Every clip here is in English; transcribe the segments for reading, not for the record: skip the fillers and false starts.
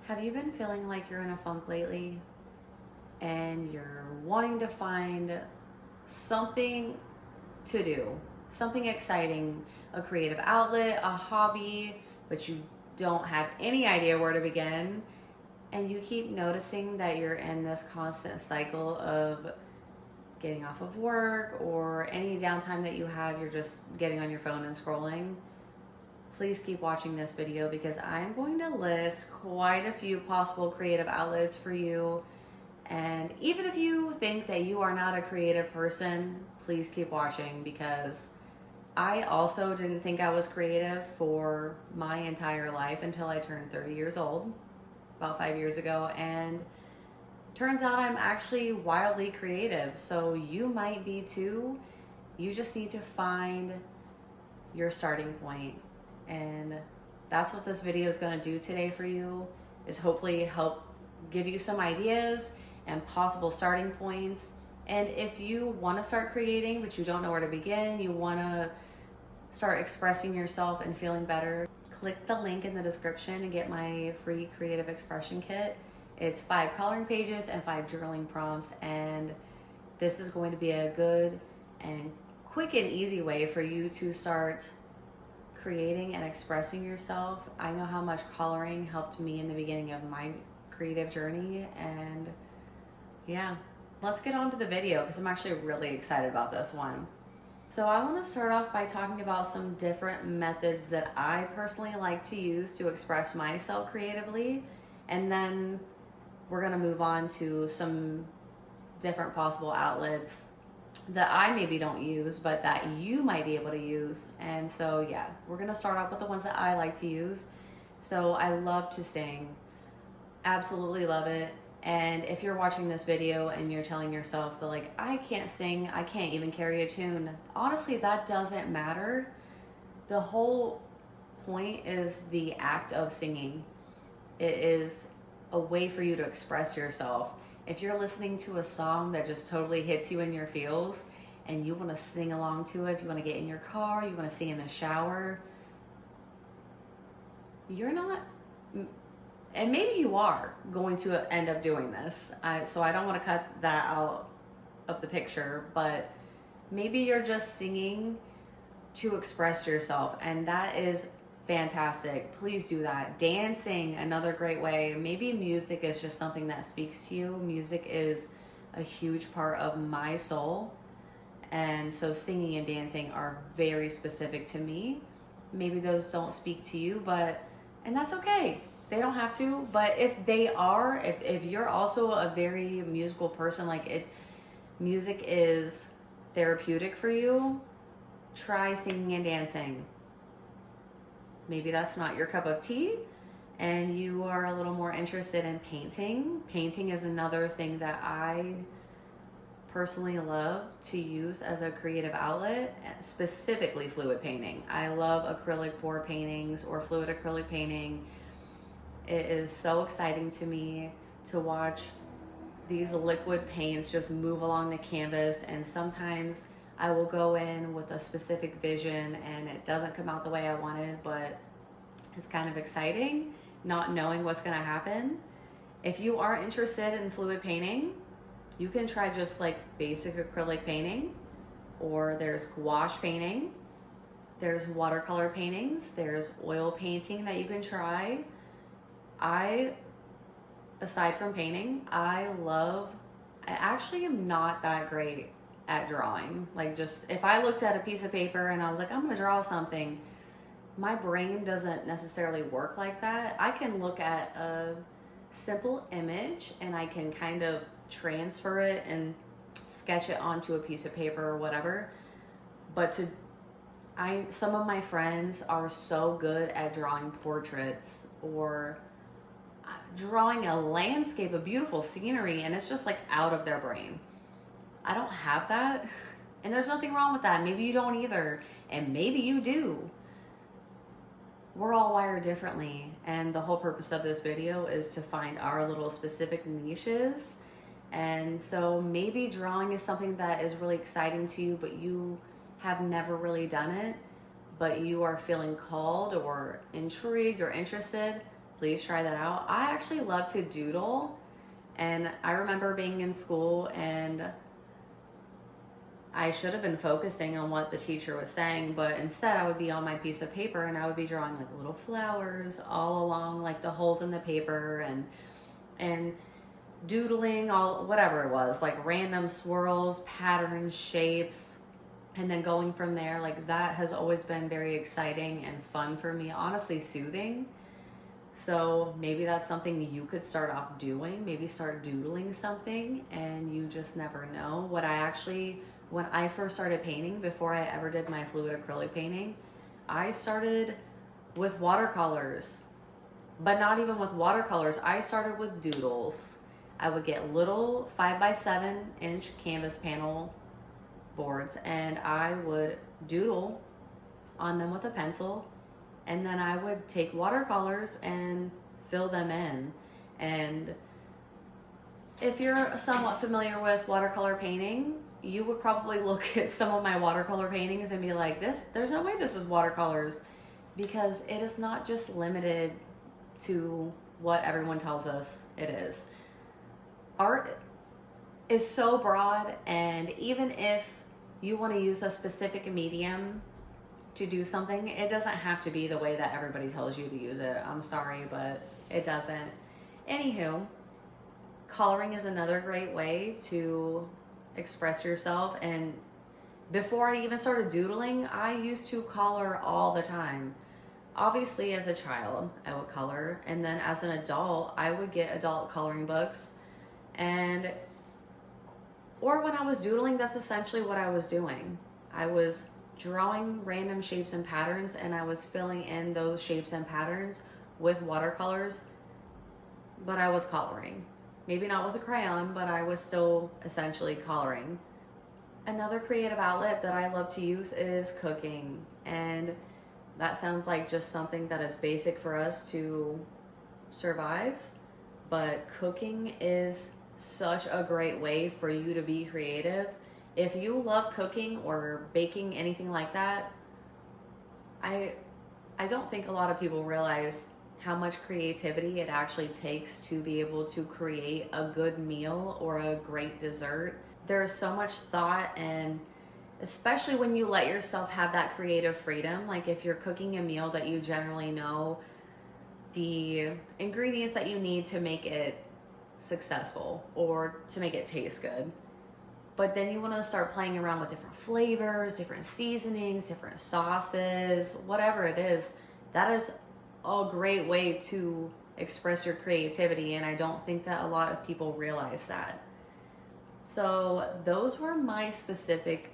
Have you been feeling like you're in a funk lately and you're wanting to find something to do, something exciting, a creative outlet, a hobby, but you don't have any idea where to begin? And you keep noticing that you're in this constant cycle of getting off of work, or any downtime that you have, you're just getting on your phone and scrolling. Please keep watching this video because I'm going to list quite a few possible creative outlets for you. And even if you think that you are not a creative person, please keep watching, because I also didn't think I was creative for my entire life until I turned 30 years old, about 5 years ago. And turns out I'm actually wildly creative. So you might be too. You just need to find your starting point. And that's what this video is going to do today for you, is hopefully help give you some ideas and possible starting points. And if you want to start creating but you don't know where to begin, you want to start expressing yourself and feeling better, click the link in the description and get my free creative expression kit. It's 5 coloring pages and 5 journaling prompts, and this is going to be a good and quick and easy way for you to start creating and expressing yourself. I know how much coloring helped me in the beginning of my creative journey, and yeah, let's get on to the video because I'm actually really excited about this one. So I want to start off by talking about some different methods that I personally like to use to express myself creatively, and then we're going to move on to some different possible outlets that I maybe don't use, but that you might be able to use. And so, yeah, we're gonna start off with the ones that I like to use. So I love to sing, absolutely love it. And if you're watching this video and you're telling yourself that, like, I can't sing, I can't even carry a tune, honestly, that doesn't matter. The whole point is the act of singing. It is a way for you to express yourself. If you're listening to a song that just totally hits you in your feels and you want to sing along to it, if you want to get in your car, you want to sing in the shower, you're not, and maybe you are going to end up doing this. So I don't want to cut that out of the picture, but maybe you're just singing to express yourself, and that is fantastic. Please do that. Dancing, another great way. Maybe music is just something that speaks to you. Music is a huge part of my soul, and so singing and dancing are very specific to me. Maybe those don't speak to you, and that's okay. They don't have to, but if they are, if you're also a very musical person, music is therapeutic for you, try singing and dancing. Maybe that's not your cup of tea and you are a little more interested in painting. Painting is another thing that I personally love to use as a creative outlet, specifically fluid painting. I love acrylic pour paintings or fluid acrylic painting. It is so exciting to me to watch these liquid paints just move along the canvas, and sometimes I will go in with a specific vision and it doesn't come out the way I wanted, but it's kind of exciting not knowing what's going to happen. If you are interested in fluid painting, you can try just like basic acrylic painting, or there's gouache painting, there's watercolor paintings, there's oil painting that you can try. Aside from painting, I actually am not that great at drawing. Like, just if I looked at a piece of paper and I was like, I'm gonna draw something, my brain doesn't necessarily work like that. I can look at a simple image and I can kind of transfer it and sketch it onto a piece of paper or whatever. But some of my friends are so good at drawing portraits or drawing a landscape, a beautiful scenery, and it's just like out of their brain. I don't have that, and there's nothing wrong with that. Maybe you don't either, and maybe you do. We're all wired differently, and the whole purpose of this video is to find our little specific niches. And so maybe drawing is something that is really exciting to you, but you have never really done it, but you are feeling called or intrigued or interested. please try that out. I actually love to doodle, and I remember being in school and I should have been focusing on what the teacher was saying, but instead I would be on my piece of paper and I would be drawing like little flowers all along like the holes in the paper, and doodling all whatever it was, like random swirls, patterns, shapes, and then going from there. Like that has always been very exciting and fun for me, honestly soothing. So maybe that's something you could start off doing. Maybe start doodling something, and you just never know. When I first started painting, before I ever did my fluid acrylic painting, I started with watercolors. But not even with watercolors, I started with doodles. I would get little 5x7 inch canvas panel boards and I would doodle on them with a pencil, and then I would take watercolors and fill them in. And if you're somewhat familiar with watercolor painting, you would probably look at some of my watercolor paintings and be like, there's no way this is watercolors, because it is not just limited to what everyone tells us it is. Art is so broad, and even if you want to use a specific medium to do something, it doesn't have to be the way that everybody tells you to use it. I'm sorry, but it doesn't. Anywho, coloring is another great way to express yourself. And before I even started doodling, I used to color all the time. Obviously, as a child, I would color, and then as an adult, I would get adult coloring books, or when I was doodling, that's essentially what I was doing. I was drawing random shapes and patterns, and I was filling in those shapes and patterns with watercolors, but I was coloring. Maybe not with a crayon, but I was still essentially coloring. Another creative outlet that I love to use is cooking, and that sounds like just something that is basic for us to survive, but cooking is such a great way for you to be creative. If you love cooking or baking, anything like that, I don't think a lot of people realize how much creativity it actually takes to be able to create a good meal or a great dessert. There's so much thought, and especially when you let yourself have that creative freedom, like if you're cooking a meal that you generally know the ingredients that you need to make it successful or to make it taste good, but then you want to start playing around with different flavors, different seasonings, different sauces, whatever it is, that is a great way to express your creativity, and I don't think that a lot of people realize that. So those were my specific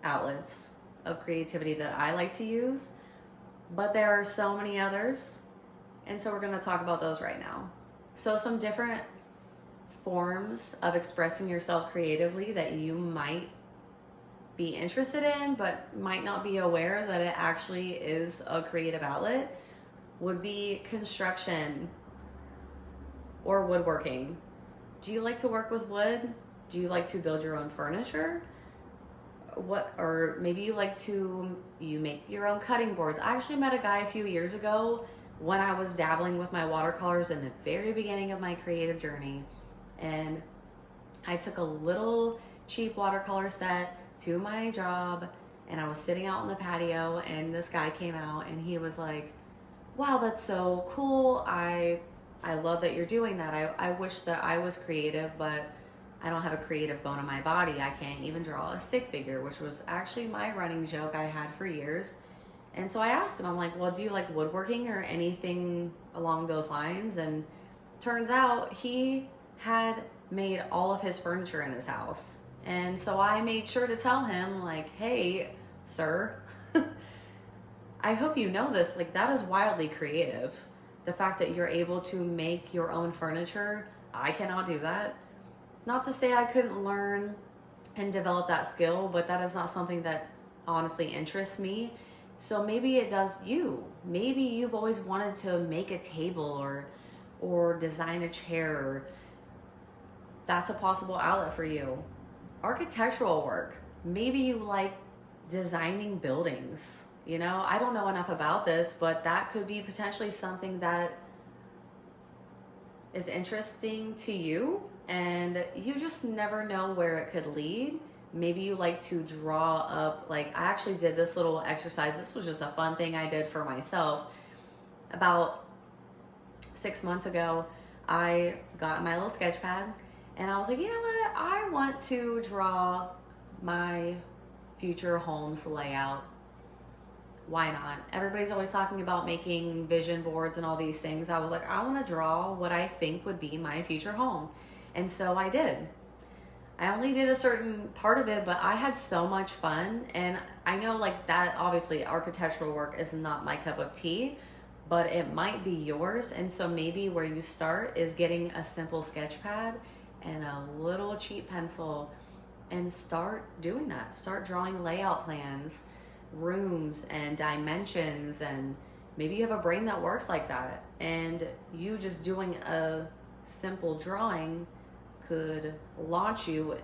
outlets of creativity that I like to use, but there are so many others, and so we're going to talk about those right now. So some different forms of expressing yourself creatively that you might be interested in but might not be aware that it actually is a creative outlet would be construction or woodworking. Do you like to work with wood? Do you like to build your own furniture? Or maybe you make your own cutting boards. I actually met a guy a few years ago when I was dabbling with my watercolors in the very beginning of my creative journey, and I took a little cheap watercolor set to my job, and I was sitting out on the patio, and this guy came out and he was like, wow, that's so cool. I love that you're doing that. I wish that I was creative, but I don't have a creative bone in my body. I can't even draw a stick figure, which was actually my running joke I had for years. And so I asked him, I'm like, well, do you like woodworking or anything along those lines? And turns out he had made all of his furniture in his house. And so I made sure to tell him, like, hey, sir, I hope you know this. Like, that is wildly creative. The fact that you're able to make your own furniture, I cannot do that. Not to say I couldn't learn and develop that skill, but that is not something that honestly interests me. So maybe it does you. Maybe you've always wanted to make a table or design a chair. That's a possible outlet for you. Architectural work. Maybe you like designing buildings. You know, I don't know enough about this, but that could be potentially something that is interesting to you and you just never know where it could lead. Maybe you like to draw up, like I actually did this little exercise. This was just a fun thing I did for myself. About 6 months ago, I got my little sketch pad and I was like, you know what? I want to draw my future home's layout. Why not? Everybody's always talking about making vision boards and all these things. I was like, I want to draw what I think would be my future home. And so I did. I only did a certain part of it, but I had so much fun. And I know like that, obviously architectural work is not my cup of tea, but it might be yours. And so maybe where you start is getting a simple sketch pad and a little cheap pencil and start doing that. Start drawing layout plans, rooms and dimensions, and maybe you have a brain that works like that, and you just doing a simple drawing could launch you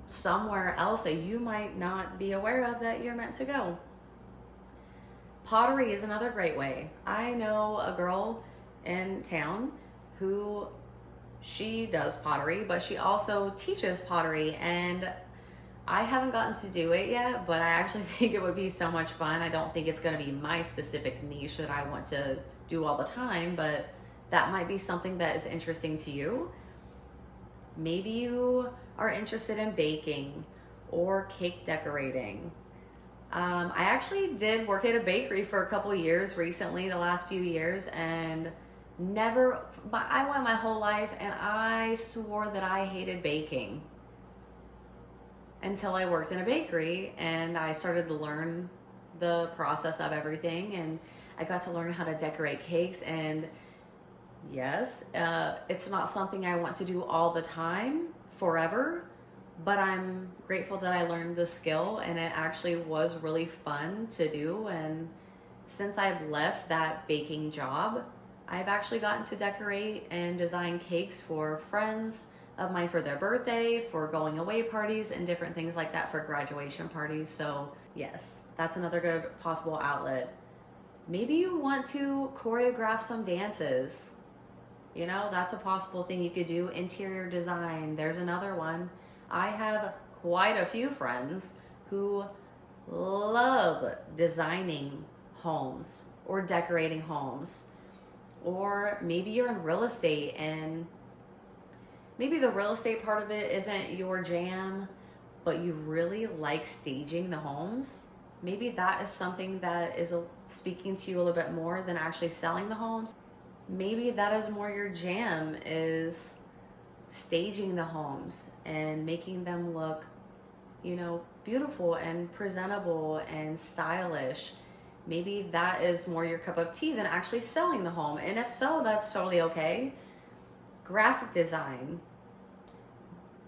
somewhere else that you might not be aware of that you're meant to go. Pottery is another great way. I know a girl in town who she does pottery, but she also teaches pottery, and I haven't gotten to do it yet, but I actually think it would be so much fun. I don't think it's going to be my specific niche that I want to do all the time, but that might be something that is interesting to you. Maybe you are interested in baking or cake decorating. I actually did work at a bakery for a couple years recently, the last few years, and I went my whole life and I swore that I hated baking until I worked in a bakery and I started to learn the process of everything, and I got to learn how to decorate cakes. And yes, it's not something I want to do all the time forever, but I'm grateful that I learned the skill and it actually was really fun to do. And since I've left that baking job, I've actually gotten to decorate and design cakes for friends of mine for their birthday, for going away parties, and different things like that for graduation parties. So yes, that's another good possible outlet. Maybe you want to choreograph some dances. You know, that's a possible thing you could do. Interior design, there's another one. I have quite a few friends who love designing homes or decorating homes. Or maybe you're in real estate and maybe the real estate part of it isn't your jam, but you really like staging the homes. Maybe that is something that is speaking to you a little bit more than actually selling the homes. Maybe that is more your jam, is staging the homes and making them look, beautiful and presentable and stylish. Maybe that is more your cup of tea than actually selling the home. And if so, that's totally okay. Graphic design,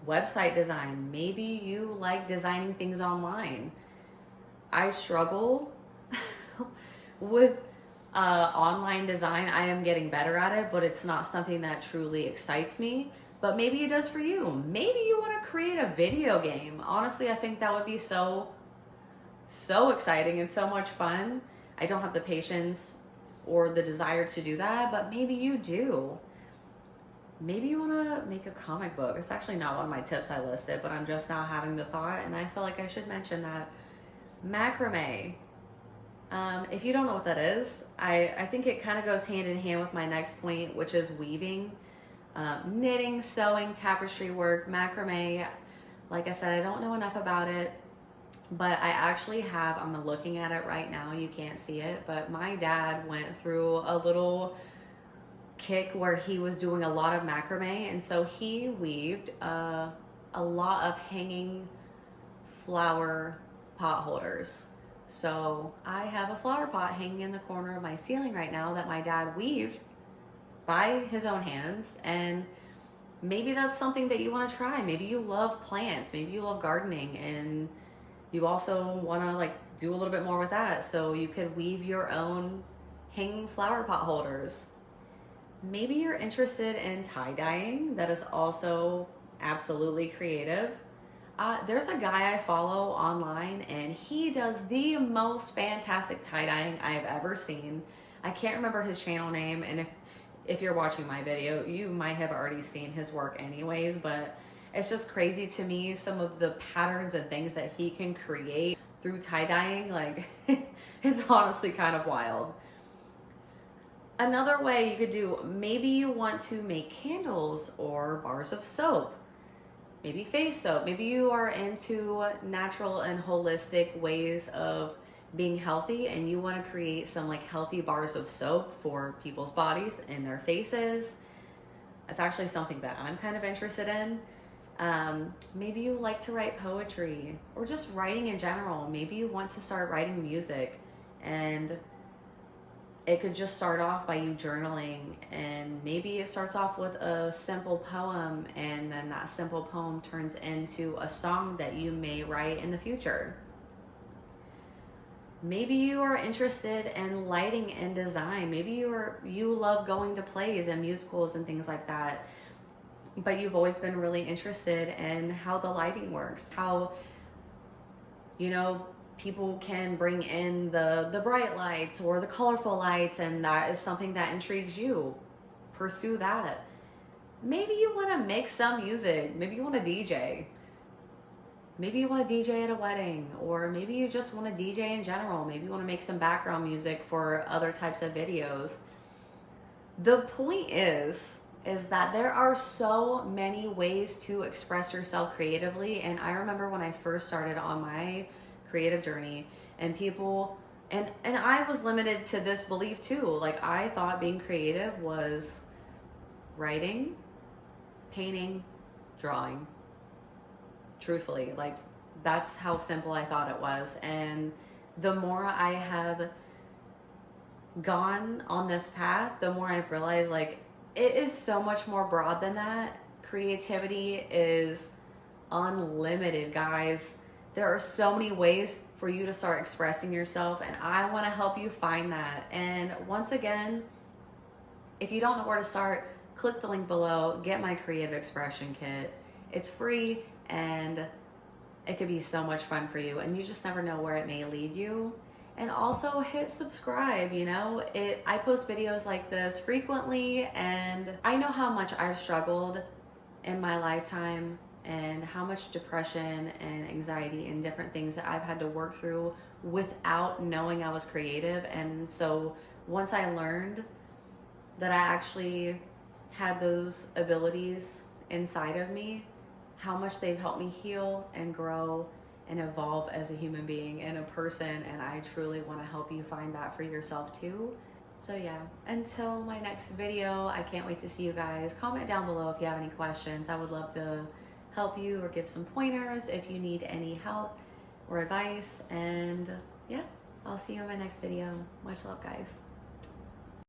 website design. Maybe you like designing things online. I struggle with online design. I am getting better at it, but it's not something that truly excites me. But maybe it does for you. Maybe you want to create a video game. Honestly, I think that would be so exciting and so much fun. I don't have the patience or the desire to do that, but maybe you do. Maybe you want to make a comic book. It's actually not one of my tips I listed, but I'm just now having the thought, and I feel like I should mention that. Macrame. If you don't know what that is, I think it kind of goes hand in hand with my next point, which is weaving. Knitting, sewing, tapestry work, macrame. Like I said, I don't know enough about it, but I actually have, I'm looking at it right now, you can't see it, but my dad went through a little kick where he was doing a lot of macrame, and so he weaved a lot of hanging flower pot holders. So I have a flower pot hanging in the corner of my ceiling right now that my dad weaved by his own hands. And maybe that's something that you want to try. Maybe you love plants, maybe you love gardening, and you also want to do a little bit more with that. So you could weave your own hanging flower pot holders. Maybe you're interested in tie-dyeing. That is also absolutely creative. There's a guy I follow online, and he does the most fantastic tie-dyeing I've ever seen. I can't remember his channel name, and if you're watching my video, you might have already seen his work anyways, but it's just crazy to me some of the patterns and things that he can create through tie-dyeing. Like, it's honestly kind of wild. Another way you could do, maybe you want to make candles or bars of soap, maybe face soap. Maybe you are into natural and holistic ways of being healthy and you want to create some like healthy bars of soap for people's bodies and their faces. It's actually something that I'm kind of interested in. Maybe you like to write poetry or just writing in general. Maybe you want to start writing music, and it could just start off by you journaling, and maybe it starts off with a simple poem, and then that simple poem turns into a song that you may write in the future. Maybe you are interested in lighting and design. Maybe you love going to plays and musicals and things like that, but you've always been really interested in how the lighting works, how, you know, people can bring in the bright lights or the colorful lights, and that is something that intrigues you. Pursue that. Maybe you want to mix some music. Maybe you want to DJ. Maybe you want to DJ at a wedding, or maybe you just want to DJ in general. Maybe you want to make some background music for other types of videos. The point is that there are so many ways to express yourself creatively. And I remember when I first started on my creative journey, and people, and I was limited to this belief too. Like, I thought being creative was writing, painting, drawing. Truthfully, like, that's how simple I thought it was. And the more I have gone on this path, the more I've realized, like, it is so much more broad than that. Creativity is unlimited, guys. There are so many ways for you to start expressing yourself, and I want to help you find that. And once again, if you don't know where to start, click the link below, get my creative expression kit. It's free, and it could be so much fun for you, and you just never know where it may lead you. And also hit subscribe. You know, I post videos like this frequently, and I know how much I've struggled in my lifetime, and how much depression and anxiety and different things that I've had to work through without knowing I was creative. And so once I learned that I actually had those abilities inside of me, how much they've helped me heal and grow and evolve as a human being and a person. And I truly want to help you find that for yourself too. So yeah, until my next video, I can't wait to see you guys. Comment down below if you have any questions. I would love to help you or give some pointers if you need any help or advice. And yeah, I'll see you in my next video. Much love, guys.